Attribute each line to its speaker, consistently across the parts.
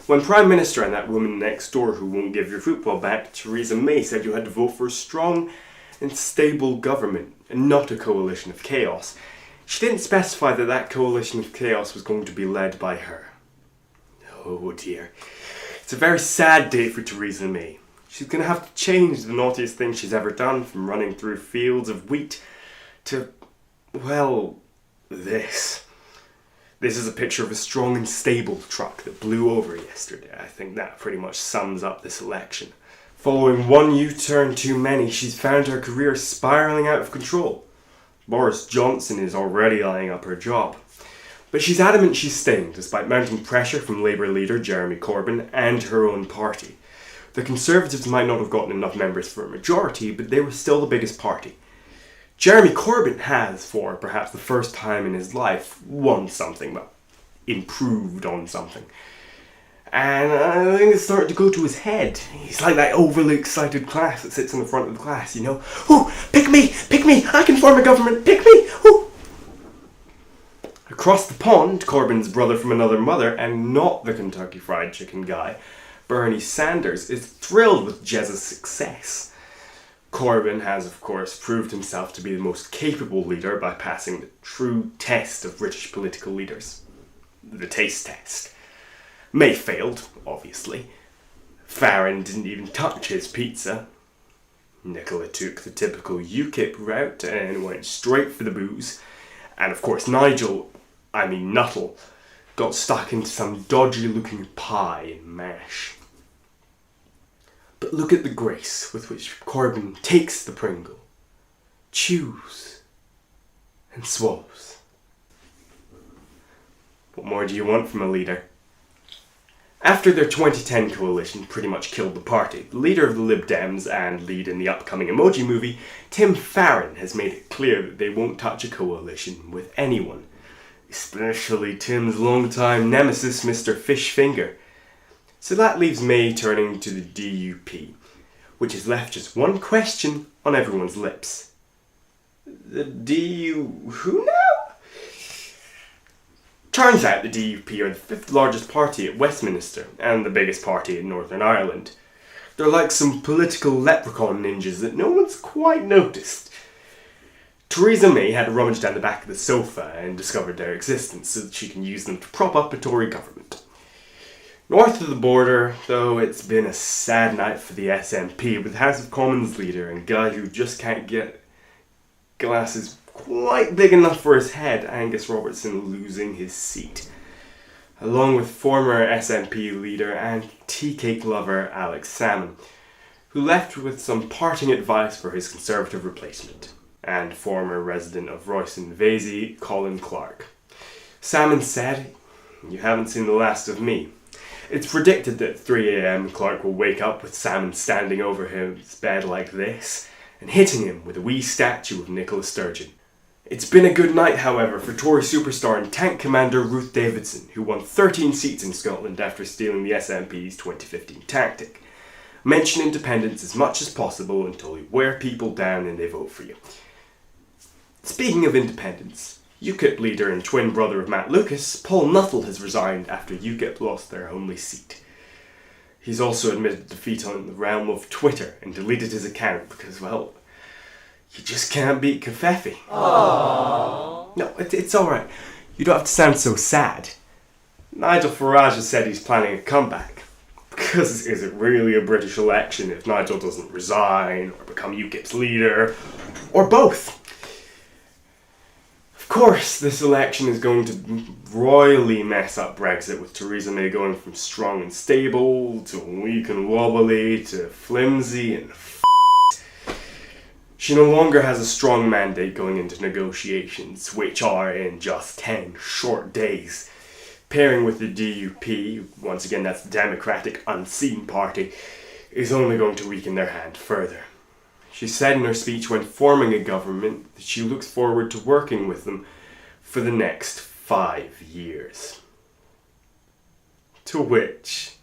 Speaker 1: When Prime Minister and that woman next door who won't give your football back, Theresa May, said you had to vote for a strong and stable government and not a coalition of chaos, she didn't specify that that coalition of chaos was going to be led by her. Oh dear. It's a very sad day for Theresa May. She's going to have to change the naughtiest thing she's ever done, from running through fields of wheat to, well, this. This is a picture of a strong and stable truck that blew over yesterday. I think that pretty much sums up this election. Following one U-turn too many, she's found her career spiralling out of control. Boris Johnson is already eyeing up her job. But she's adamant she's staying, despite mounting pressure from Labour leader Jeremy Corbyn and her own party. The Conservatives might not have gotten enough members for a majority, but they were still the biggest party. Jeremy Corbyn has, for perhaps the first time in his life, won something, well, improved on something. And I think it's starting to go to his head. He's like that overly excited class that sits in the front of the class, you know. Oh, pick me, I can form a government, pick me, oh. Across the pond, Corbyn's brother from another mother, and not the Kentucky Fried Chicken guy, Bernie Sanders, is thrilled with Jez's success. Corbyn has, of course, proved himself to be the most capable leader by passing the true test of British political leaders. The taste test. May failed, obviously. Farron didn't even touch his pizza. Nicola took the typical UKIP route and went straight for the booze. And of course Nuttall, got stuck into some dodgy looking pie and mash. But look at the grace with which Corbyn takes the Pringle, chews, and swallows. What more do you want from a leader? After their 2010 coalition pretty much killed the party, the leader of the Lib Dems and lead in the upcoming Emoji Movie, Tim Farron, has made it clear that they won't touch a coalition with anyone, especially Tim's longtime nemesis, Mr. Fishfinger. So that leaves May turning to the DUP, which has left just one question on everyone's lips. The who now? Turns out the DUP are the fifth largest party at Westminster and the biggest party in Northern Ireland. They're like some political leprechaun ninjas that no one's quite noticed. Theresa May had to rummage down the back of the sofa and discovered their existence so that she can use them to prop up a Tory government. North of the border, though, it's been a sad night for the SNP, with House of Commons leader and guy who just can't get glasses quite big enough for his head, Angus Robertson, losing his seat, along with former SNP leader and tea cake lover Alex Salmon, who left with some parting advice for his Conservative replacement, and former resident of Royston Vasey, Colin Clark. Salmon said, "You haven't seen the last of me." It's predicted that at 3 a.m. Clark will wake up with Salmon standing over his bed like this, and hitting him with a wee statue of Nicola Sturgeon. It's been a good night, however, for Tory superstar and tank commander Ruth Davidson, who won 13 seats in Scotland after stealing the SNP's 2015 tactic. Mention independence as much as possible until you wear people down and they vote for you. Speaking of independence, UKIP leader and twin brother of Matt Lucas, Paul Nuttall, has resigned after UKIP lost their only seat. He's also admitted defeat on the realm of Twitter and deleted his account because, well, you just can't beat Covfefe. Aww. No, it's alright. You don't have to sound so sad. Nigel Farage has said he's planning a comeback. Because is it really a British election if Nigel doesn't resign or become UKIP's leader? Or both? Of course, this election is going to royally mess up Brexit, with Theresa May going from strong and stable to weak and wobbly to flimsy and She no longer has a strong mandate going into negotiations, which are in just 10 short days. Pairing with the DUP, once again that's the Democratic Unseen Party, is only going to weaken their hand further. She said in her speech when forming a government that she looks forward to working with them for the next 5 years. To which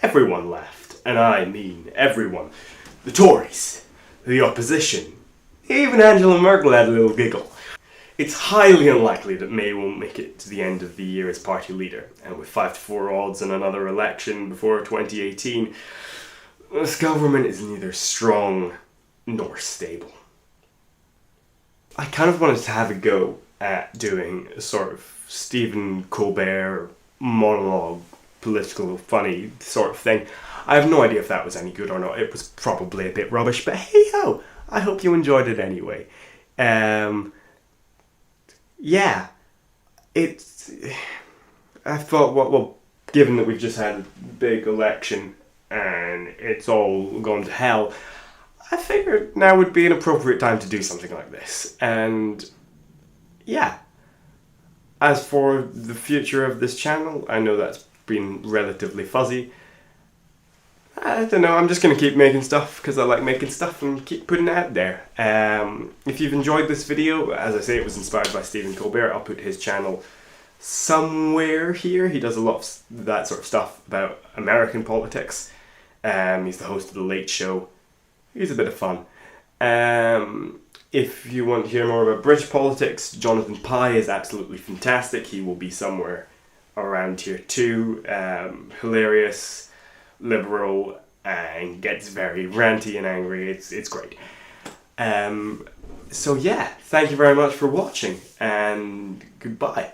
Speaker 1: everyone laughed, and I mean everyone. The Tories, the opposition, even Angela Merkel had a little giggle. It's highly unlikely that May won't make it to the end of the year as party leader, and with 5-4 odds and another election before 2018, this government is neither strong nor stable. I kind of wanted to have a go at doing a sort of Stephen Colbert monologue, political, funny sort of thing. I have no idea if that was any good or not. It was probably a bit rubbish, but hey ho! I hope you enjoyed it anyway. Yeah, it's. I thought, well, given that we've just had a big election and it's all gone to hell, I figured now would be an appropriate time to do something like this. And yeah, as for the future of this channel, I know that's been relatively fuzzy. I don't know, I'm just going to keep making stuff because I like making stuff and keep putting it out there. If you've enjoyed this video, as I say, it was inspired by Stephen Colbert. I'll put his channel somewhere here. He does a lot of that sort of stuff about American politics. He's the host of The Late Show. He's a bit of fun. If you want to hear more about British politics, Jonathan Pye is absolutely fantastic. He will be somewhere around here too. Hilarious, liberal, and gets very ranty and angry. It's great. So yeah, thank you very much for watching, and goodbye.